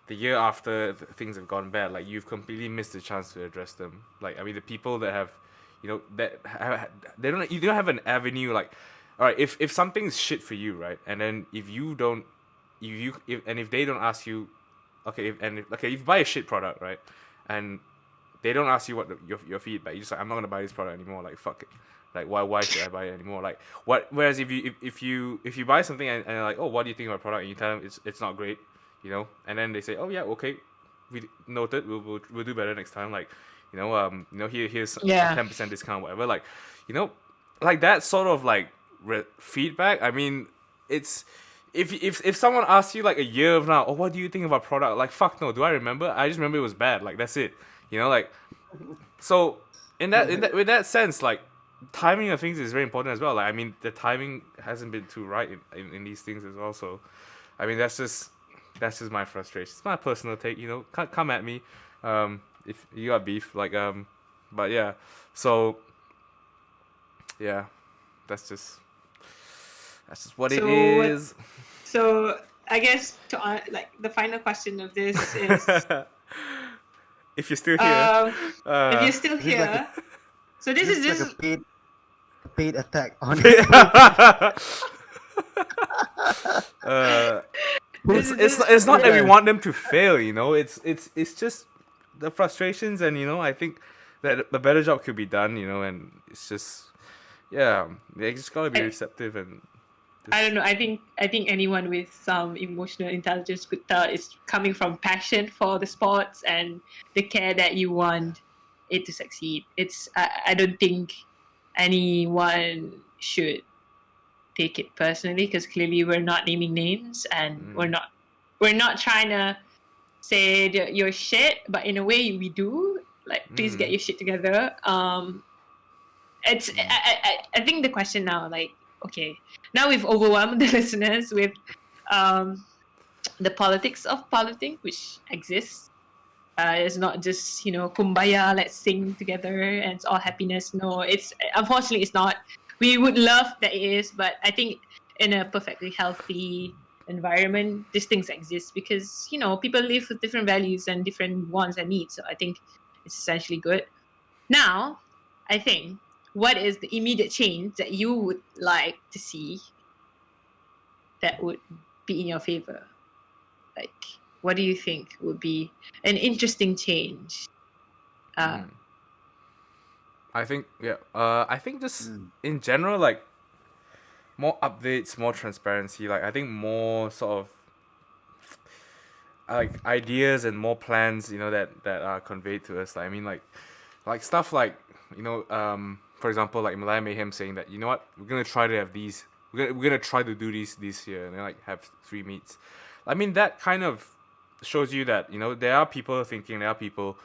the year after things have gone bad, like you've completely missed the chance to address them. Like I mean the people that have you don't have an avenue. Like all right, if something's shit for you, right, and then if they don't ask you, if you buy a shit product, right, and they don't ask you what your feedback, you're just like, I'm not gonna buy this product anymore, like fuck it, Like why should I buy it anymore? Like what? Whereas if you buy something and you're like, oh, what do you think about the product? And you tell them it's not great, and then they say, oh yeah, okay, we noted, we'll do better next time. Like, here's a Yeah. 10% discount, whatever. Like, like that sort of like feedback. I mean, it's if someone asks you like a year of now, oh, what do you think about product? Like, fuck no, do I remember? I just remember it was bad. Like, that's it. Like, so in that with that sense, like, timing of things is very important as well. Like, I mean, the timing hasn't been too right in these things as well. So, I mean, that's just my frustration. It's my personal take. Come at me, if you got beef. Like, but yeah. So, yeah, that's just what it is. So I guess like the final question of this is, if you're still here, if you're still here, so this is just like a paid attack on it's not that we want them to fail, it's just the frustrations, and I think that a better job could be done, and it's just they just gotta be receptive. And I don't know. I think anyone with some emotional intelligence could tell it's coming from passion for the sports and the care that you want it to succeed. I don't think anyone should take it personally, because clearly we're not naming names, and we're not trying to say that you're shit, but in a way we do. Like, please get your shit together. I think the question now, like, okay, now we've overwhelmed the listeners with the politics of powerlifting, which exists. It's not just, kumbaya, let's sing together and it's all happiness. No, unfortunately it's not. We would love that it is, but I think in a perfectly healthy environment, these things exist because, people live with different values and different wants and needs. So I think it's essentially good. Now, I think, what is the immediate change that you would like to see that would be in your favor? Like, what do you think would be an interesting change? I think just in general, like, more updates, more transparency. Like, I think more sort of like ideas and more plans, that are conveyed to us. Like, I mean, like stuff like, for example, like Malaya Mayhem saying that, you know what, we're gonna try to have these. We're gonna try to do these this year, and then, like, have 3 meets. I mean, that kind of shows you that, there are people thinking, there are people,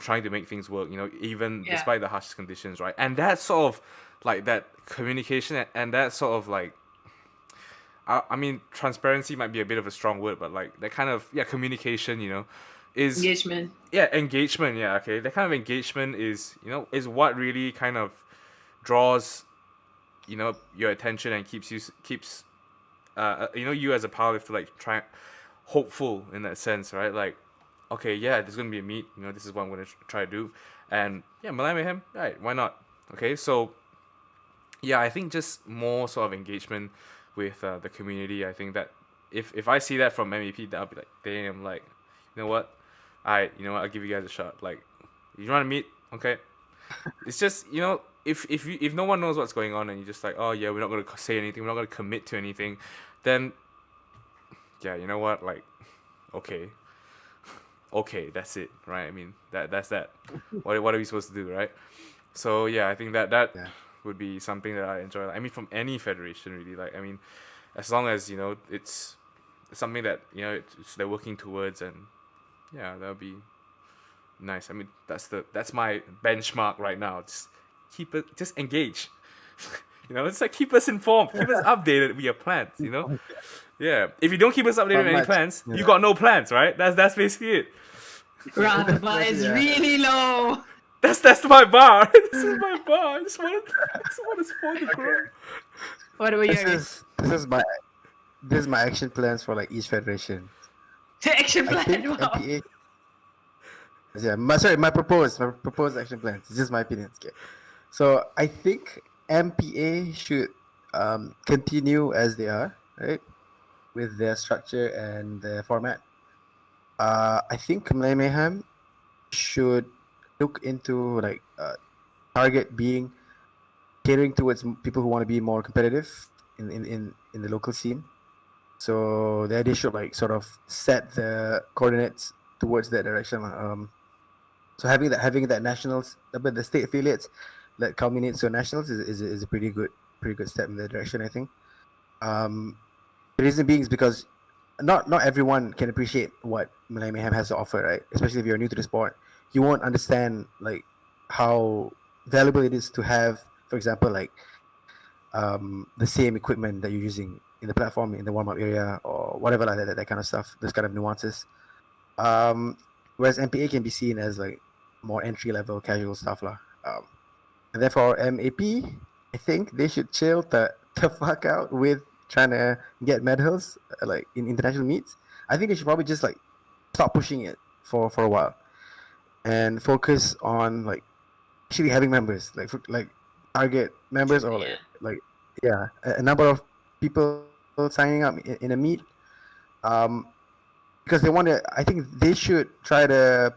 trying to make things work, even despite the harsh conditions, right? And that sort of like that communication and that sort of like, I mean, transparency might be a bit of a strong word, but like that kind of communication, is engagement. Engagement. Yeah, okay. That kind of engagement is is what really kind of draws your attention and keeps you as a powerlifter, like hopeful in that sense, right? Like, okay, yeah, there's gonna be a meet. This is what I'm gonna try to do, and Malaya Mayhem, right? Why not? Okay, so I think just more sort of engagement with the community. I think that if I see that from MEP, then I'll be like, damn, like, you know what? I'll give you guys a shot. Like, you want to meet? Okay. It's just, if no one knows what's going on and you're just like, oh yeah, we're not gonna say anything, we're not gonna commit to anything, then you know what? Like, okay, that's it, right? I mean, that's that. What are we supposed to do, right? So I think that would be something that I enjoy. I mean, from any federation, really. Like, I mean, as long as it's something that they're working towards, and that would be nice. I mean, that's my benchmark right now. Just engage. It's like, keep us informed, keep us updated with your plans. Yeah. If you don't keep us updated with any plans, you got no plans, right? That's basically it. Wow, the bar is really low. That's my bar. This is my bar. I just want to support the group. What about you? This is my action plans for like each federation. Action plan. I think wow. MPA. My proposed action plans. It's just my opinion. Okay. So I think MPA should continue as they are, right, with their structure and their format. I think Malaya Mayhem should look into like target being catering towards people who want to be more competitive in the local scene. So the idea should like sort of set the coordinates towards that direction. So having that nationals, but the state affiliates that culminates to nationals is a pretty good step in that direction, I think. The reason being is because not everyone can appreciate what Malay Mayhem has to offer, right? Especially if you're new to the sport, you won't understand like how valuable it is to have, for example, like the same equipment that you're using in the platform, in the warm up area, or whatever like that kind of stuff. Those kind of nuances. Um, Whereas MPA can be seen as like more entry level casual stuff lah. And therefore MAP, I think they should chill the fuck out with trying to get medals like in international meets. I think they should probably just like stop pushing it for a while and focus on like actually having members like target members or like yeah a number of people signing up in a meet because they want to. I think they should try to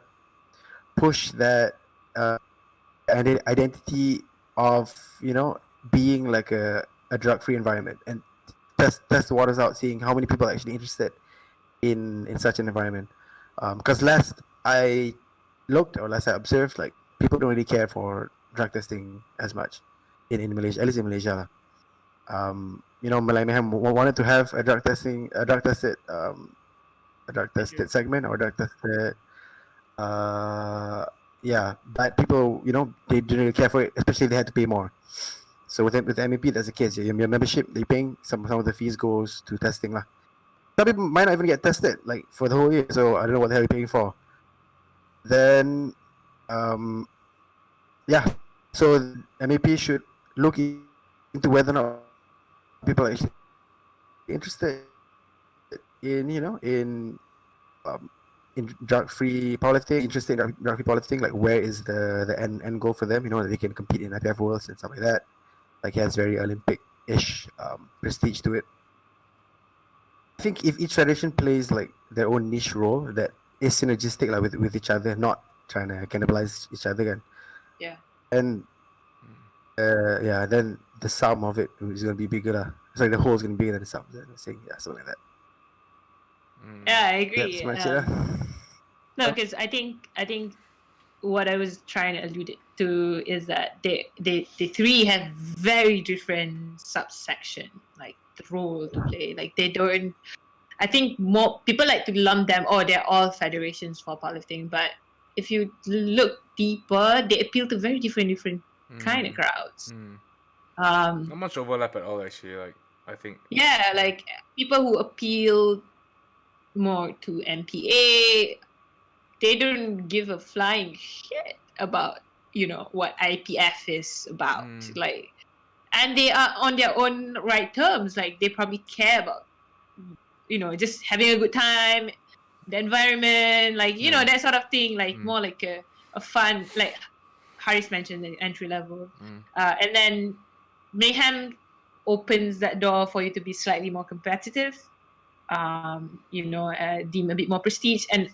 push that identity of being like a drug-free environment and test the waters out, seeing how many people are actually interested in such an environment. Because last I observed, like people don't really care for drug testing as much in Malaysia, at least in Malaysia. Malay Mayhem wanted to have a drug tested segment or drug tested but people they didn't really care for it, especially if they had to pay more. So with MEP that's the case. Your membership, they paying some of the fees goes to testing lah. Some people might not even get tested like for the whole year, so I don't know what the hell you're paying for. Then so MEP should look into whether or not people are actually interested in in drug-free powerlifting, interested in drug-free powerlifting. Like where is the end goal for them? That they can compete in IPF Worlds and stuff like that. Like it has very Olympic-ish prestige to it. I think if each federation plays like their own niche role that is synergistic like with each other, not trying to cannibalize each other again. Yeah. And then the sum of it is going to be bigger lah. It's like the whole is going to be bigger than the sum. Something like that. Yeah, I agree. Yep, no, because I think what I was trying to allude to is that they three have very different subsection, like the role to play. Like they don't. I think more people like to lump them. Oh, they're all federations for powerlifting, but if you look deeper, they appeal to very different kind of crowds. Not much overlap at all, actually. Like I think. Yeah, like people who appeal more to MPA, they don't give a flying shit about what IPF is about. Like, and they are on their own right terms. Like they probably care about just having a good time, the environment, like that sort of thing. Like more like a fun, like Haris mentioned, the entry level, and then Mayhem opens that door for you to be slightly more competitive. Deem a bit more prestige, and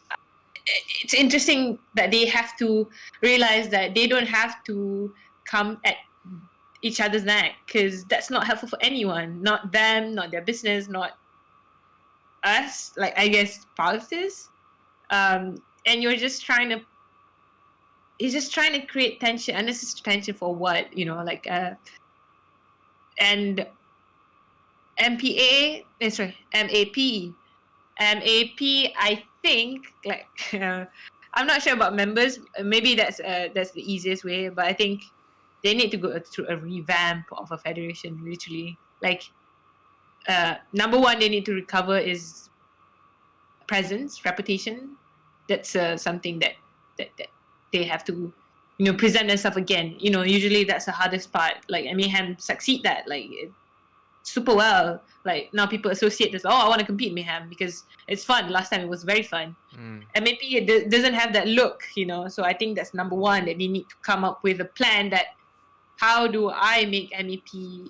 it's interesting that they have to realize that they don't have to come at each other's neck, because that's not helpful for anyone, not them, not their business, not us, like I guess powerlifters. And he's just trying to create tension, unnecessary tension for what, and MAP, I think, like, I'm not sure about members. Maybe that's the easiest way, but I think they need to go through a revamp of a federation, literally. Like, number one, they need to recover is presence, reputation. That's something that they have to, present themselves again. Usually that's the hardest part. Like, Mayhem succeed that, like, super well. Like now people associate this, I want to compete in Mayhem because it's fun. Last time it was very fun. And maybe it doesn't have that look, so I think that's number one, that they need to come up with a plan that how do I make MEP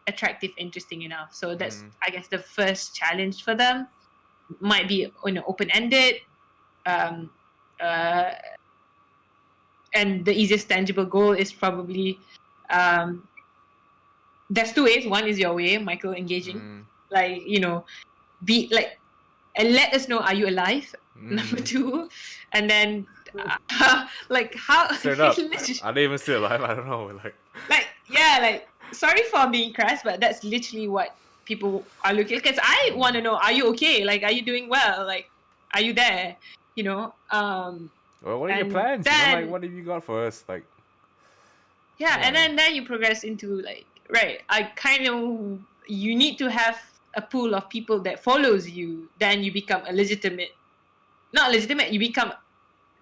attractive, interesting enough. So that's I guess the first challenge for them. Might be open-ended, and the easiest tangible goal is probably there's two ways. One is your way, Michael, engaging, like be like, and let us know, are you alive? Number two, and then like how Straight up. Are they even still alive? I don't know. Like sorry for being crass, but that's literally what people are looking. Because I want to know, are you okay? Like, are you doing well? Like, are you there? Well, what are your plans? Then, what have you got for us? Like, and then you progress into like, right, you need to have a pool of people that follows you. Then you become you become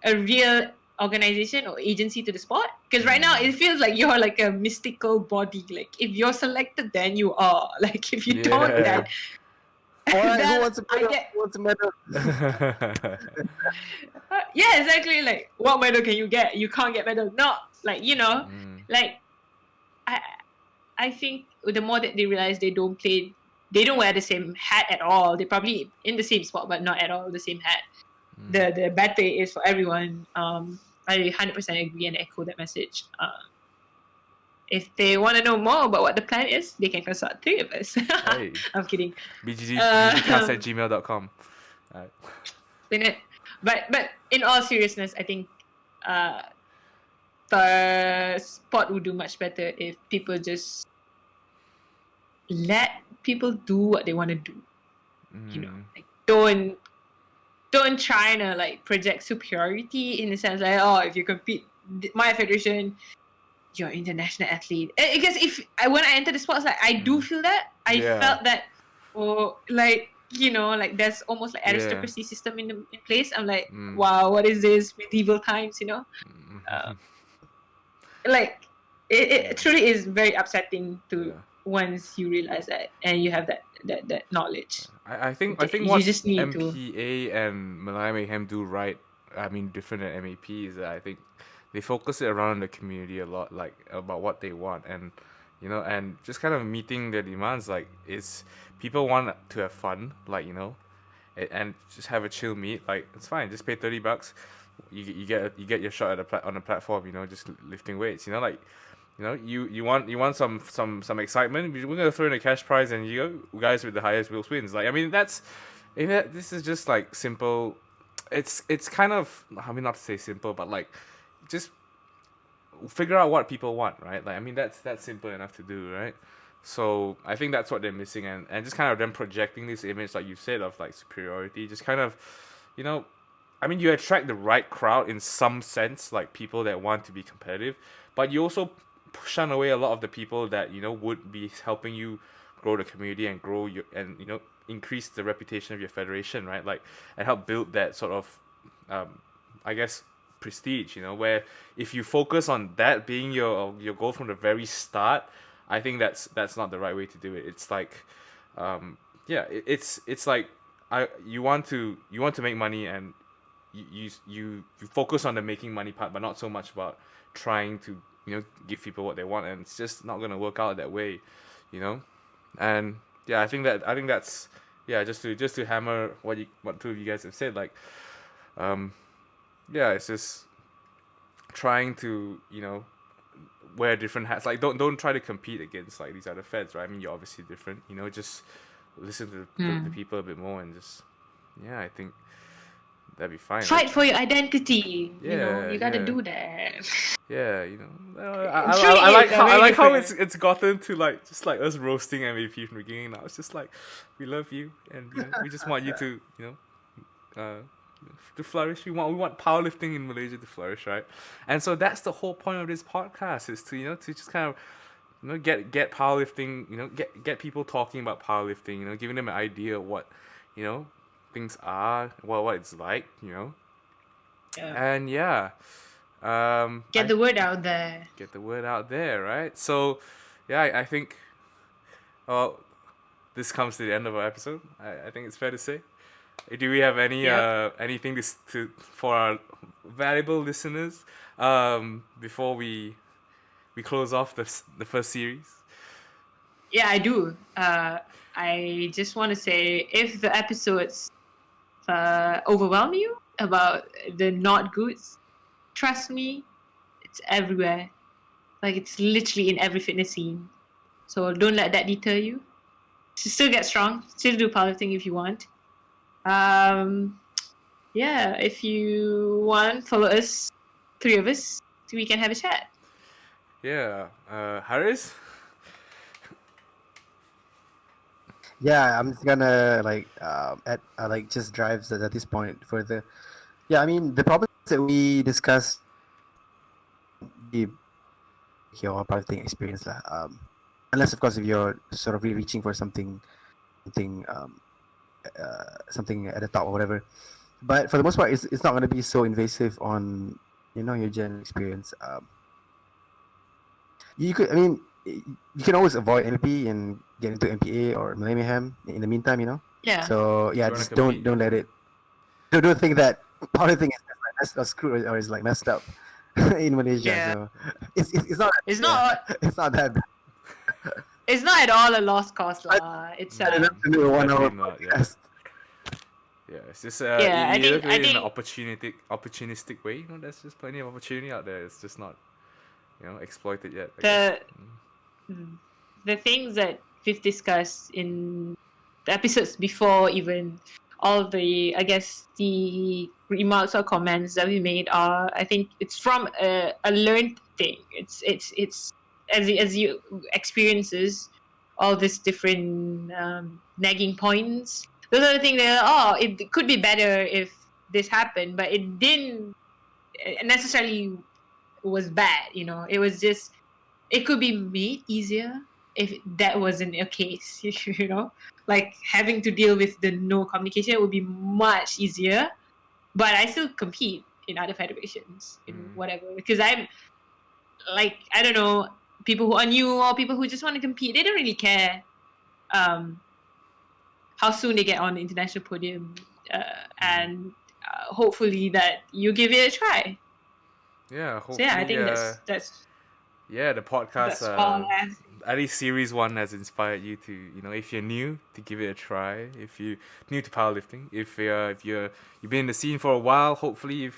a real organization or agency to the sport. Because right now it feels like you're like a mystical body. Like, if you're selected, then you are. Like, if you don't, then who wants a medal? Yeah, exactly. Like, what medal can you get? You can't get medal. No, like, like, I think the more that they realize they don't wear the same hat at all. They're probably in the same sport, but not at all the same hat. The better it is for everyone. I 100% agree and echo that message. If they want to know more about what the plan is, they can consult three of us. Hey. I'm kidding. BGDcast@gmail.com. But in all seriousness, I think the sport would do much better if people just let people do what they want to do. Like, don't try to like project superiority in the sense like, oh, if you compete, my federation, you're an international athlete. Because when I entered the sports, like, I do feel that I felt that, like, like there's almost like aristocracy system in place. I'm like, wow, what is this medieval times? Like, it truly is very upsetting to once you realize that and you have that knowledge. I think what just MPA and Malaya Mayhem do right, I mean different than MAP, is that I think they focus it around the community a lot, like about what they want, and and just kind of meeting their demands. Like, is people want to have fun, like, and just have a chill meet. Like, it's fine, just pay $30. You get your shot on the platform, just lifting weights. Like, you want some excitement. We're gonna throw in a cash prize, and guys with the highest will wins. Like, I mean, this is just like simple. It's kind of, I mean, not to say simple, but like, just figure out what people want, right? Like, I mean, that's simple enough to do, right? So I think that's what they're missing, and just kind of them projecting this image, like you said, of like superiority. Just kind of, I mean, you attract the right crowd in some sense, like people that want to be competitive, but you also shun away a lot of the people that would be helping you grow the community and grow increase the reputation of your federation, right? Like, and help build that sort of I guess prestige, where if you focus on that being your goal from the very start, I think that's not the right way to do it. It's like it's like you want to make money, and you focus on the making money part, but not so much about trying to give people what they want, and it's just not gonna work out that way, And I think that's just to hammer what two of you guys have said, like it's just trying to wear different hats. Like, don't try to compete against like these other feds, right? I mean, you're obviously different, just listen to the people a bit more, and just I think that'd be fine. Fight for your identity. You gotta do that. Yeah, I like how it's gotten to like just like us roasting MVP from the beginning. Now it's just like, we love you, and we just want you to to flourish. We want powerlifting in Malaysia to flourish, right? And so that's the whole point of this podcast, is to to just kind of get powerlifting, get people talking about powerlifting, giving them an idea of what things are, what it's like, and get the word out there. Get the word out there, right? So I think this comes to the end of our episode. I think it's fair to say. Do we have any anything to for our valuable listeners before we close off the first series? Yeah, I do. I just want to say, if the episodes overwhelm you about the not goods, trust me, it's everywhere. Like, it's literally in every fitness scene. So don't let that deter you. Still get strong. Still do powerlifting if you want. Yeah, if you want, follow us, 3 of us, so we can have a chat. Yeah, Haris? Yeah, I'm just gonna just drive at this point further. Yeah, I mean the problems that we discussed, the your powerlifting experience lah. Unless of course if you're sort of really reaching for something something at the top or whatever. But for the most part, it's not going to be so invasive on your general experience. You could, I mean, you can always avoid NLP and get into MPA or Mayhem in the meantime, Yeah. So yeah, You wanna just don't compete. let it. Don't think that powerlifting is like messed or screwed or is like messed up in Malaysia. Yeah. So it's not. It's yeah, not. It's not that bad. It's not at all a lost cause, lah. It's Bad enough to do a 1 hour Definitely not, yeah. podcast. Yeah, it's just Yeah, you look at it in an think opportunistic way. There's just plenty of opportunity out there. It's just not, exploited yet. I the guess. the things that we've discussed in the episodes before, even all the, I guess, the remarks or comments that we made are, I think it's from a learned thing. It's as you experiences all these different nagging points. Those are the things that it could be better if this happened, but it didn't necessarily was bad. It was just, it could be made easier if that wasn't a case. Like having to deal with the no communication would be much easier. But I still compete in other federations, in whatever, because I'm like, I don't know, people who are new or people who just want to compete, they don't really care how soon they get on the international podium, and hopefully that you give it a try. Yeah, hopefully. So yeah, I think that's yeah, the podcast, that's all I have. at least series 1 has inspired you to, if you're new, to give it a try. If you're new to powerlifting, if you've been in the scene for a while, hopefully you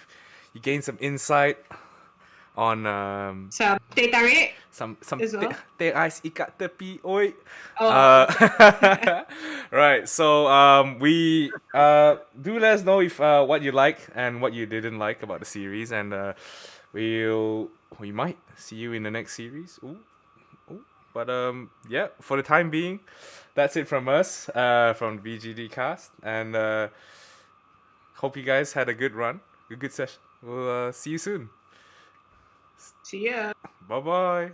gain some insight on Some teh tarik some as well. teh ais ikat tepi oi. Oh. Right. So we do let us know if what you like and what you didn't like about the series, and we might see you in the next series. Ooh. But yeah, for the time being, that's it from us, from the BGDcast, and hope you guys had a good run, a good session. We'll see you soon. See ya. Bye bye.